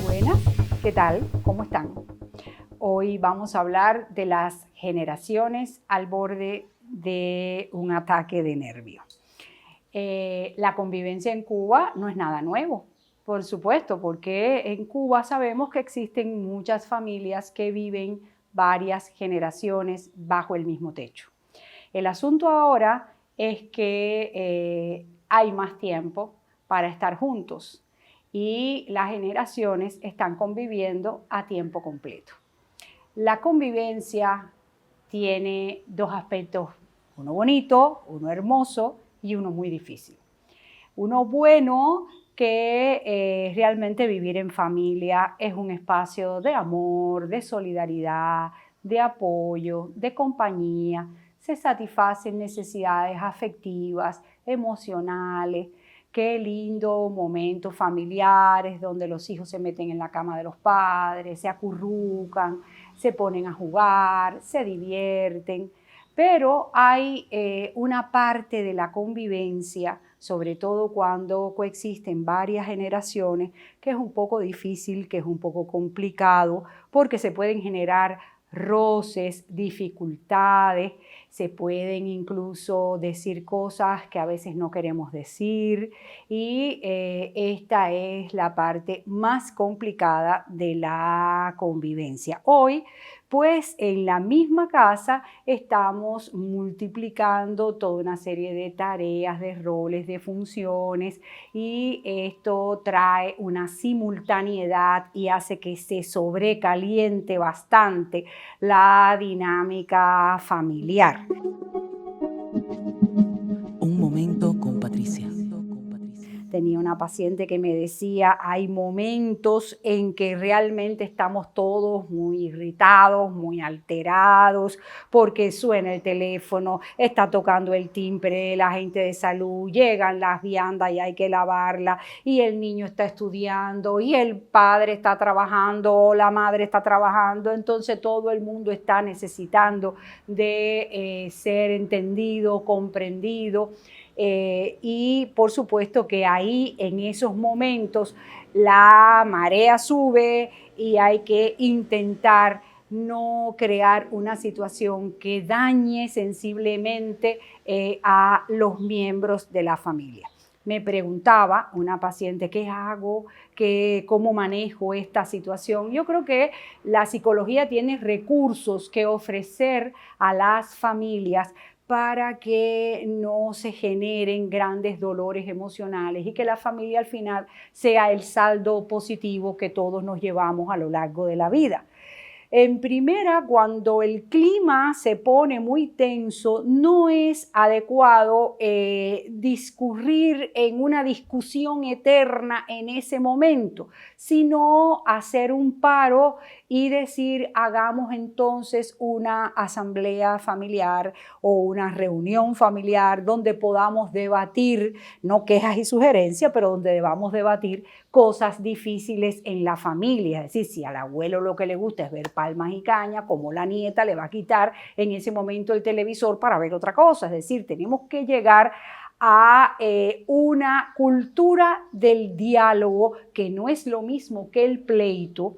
Buenas, ¿qué tal? ¿Cómo están? Hoy vamos a hablar de las generaciones al borde de un ataque de nervio. La convivencia en Cuba no es nada nuevo, por supuesto, porque en Cuba sabemos que existen muchas familias que viven varias generaciones bajo el mismo techo. El asunto ahora es que hay más tiempo para estar juntos y las generaciones están conviviendo a tiempo completo. La convivencia tiene dos aspectos, uno bonito, uno hermoso y uno muy difícil. Uno bueno, que realmente vivir en familia es un espacio de amor, de solidaridad, de apoyo, de compañía. Se satisfacen necesidades afectivas, emocionales. Qué lindo momentos familiares donde los hijos se meten en la cama de los padres, se acurrucan, se ponen a jugar, se divierten. Pero hay una parte de la convivencia, sobre todo cuando coexisten varias generaciones, que es un poco difícil, que es un poco complicado, porque se pueden generar roces, dificultades, se pueden incluso decir cosas que a veces no queremos decir y esta es la parte más complicada de la convivencia. Hoy, pues en la misma casa estamos multiplicando toda una serie de tareas, de roles, de funciones y esto trae una simultaneidad y hace que se sobrecaliente bastante la dinámica familiar. Un momento con Patricia. Tenía una paciente que me decía, hay momentos en que realmente estamos todos muy irritados, muy alterados, porque suena el teléfono, está tocando el timbre la gente de salud, llegan las viandas y hay que lavarla, y el niño está estudiando, y el padre está trabajando, o la madre está trabajando, entonces todo el mundo está necesitando de ser entendido, comprendido. Y por supuesto que ahí en esos momentos la marea sube y hay que intentar no crear una situación que dañe sensiblemente a los miembros de la familia. Me preguntaba una paciente, ¿qué hago? ¿Cómo manejo esta situación? Yo creo que la psicología tiene recursos que ofrecer a las familias para que no se generen grandes dolores emocionales y que la familia al final sea el saldo positivo que todos nos llevamos a lo largo de la vida. En primera, cuando el clima se pone muy tenso, no es adecuado discurrir en una discusión eterna en ese momento, sino hacer un paro y decir, hagamos entonces una asamblea familiar o una reunión familiar donde podamos debatir, no quejas y sugerencias, pero donde debamos debatir cosas difíciles en la familia. Es decir, si al abuelo lo que le gusta es ver palmas y caña, como la nieta le va a quitar en ese momento el televisor para ver otra cosa. Es decir, tenemos que llegar a una cultura del diálogo que no es lo mismo que el pleito,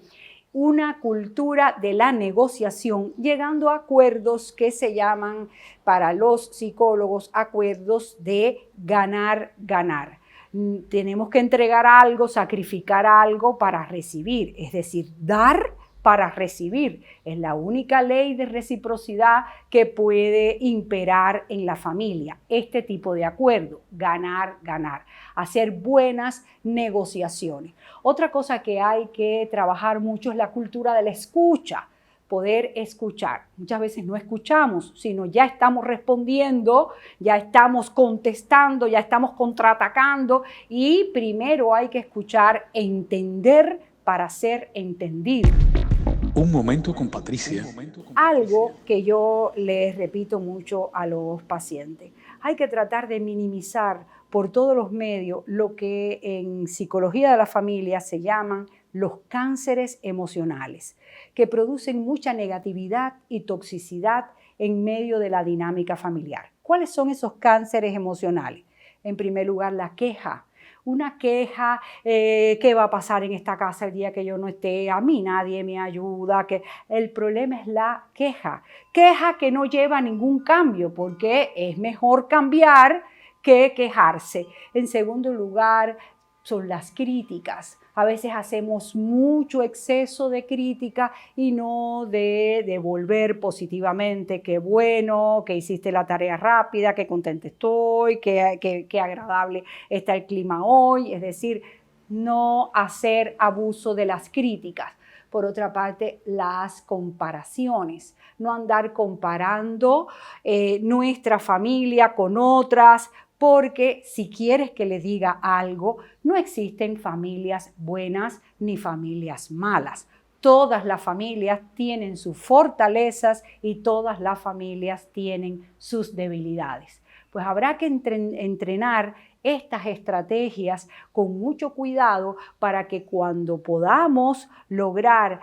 una cultura de la negociación, llegando a acuerdos que se llaman para los psicólogos acuerdos de ganar-ganar. Tenemos que entregar algo, sacrificar algo para recibir, es decir, dar para recibir. Es la única ley de reciprocidad que puede imperar en la familia. Este tipo de acuerdo, ganar, ganar, hacer buenas negociaciones. Otra cosa que hay que trabajar mucho es la cultura de la escucha. Poder escuchar. Muchas veces no escuchamos, sino ya estamos respondiendo, ya estamos contestando, ya estamos contraatacando y primero hay que escuchar, entender para ser entendido. Un momento con Patricia. Algo que yo les repito mucho a los pacientes, hay que tratar de minimizar por todos los medios lo que en psicología de la familia se llaman los cánceres emocionales, que producen mucha negatividad y toxicidad en medio de la dinámica familiar. ¿Cuáles son esos cánceres emocionales? En primer lugar, la queja. Una queja, ¿qué va a pasar en esta casa el día que yo no esté? A mí nadie me ayuda. Que el problema es la queja. Queja que no lleva a ningún cambio, porque es mejor cambiar que quejarse. En segundo lugar, son las críticas. A veces hacemos mucho exceso de crítica y no de devolver positivamente, qué bueno, que hiciste la tarea rápida, qué contenta estoy, qué agradable está el clima hoy. Es decir, no hacer abuso de las críticas. Por otra parte, las comparaciones, no andar comparando nuestra familia con otras, porque si quieres que le diga algo, no existen familias buenas ni familias malas. Todas las familias tienen sus fortalezas y todas las familias tienen sus debilidades. Pues habrá que entrenar estas estrategias con mucho cuidado para que cuando podamos lograr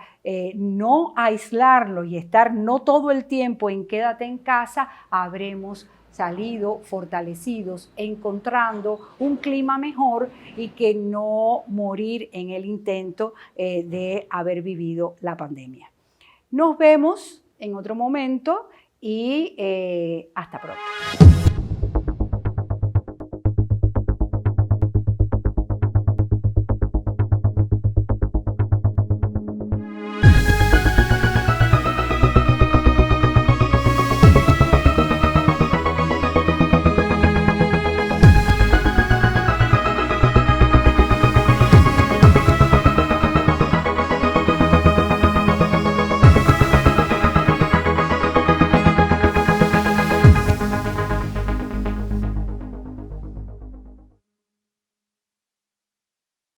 no aislarlo y estar no todo el tiempo en quédate en casa, habremos salido fortalecidos, encontrando un clima mejor y que no morir en el intento de haber vivido la pandemia. Nos vemos en otro momento y hasta pronto.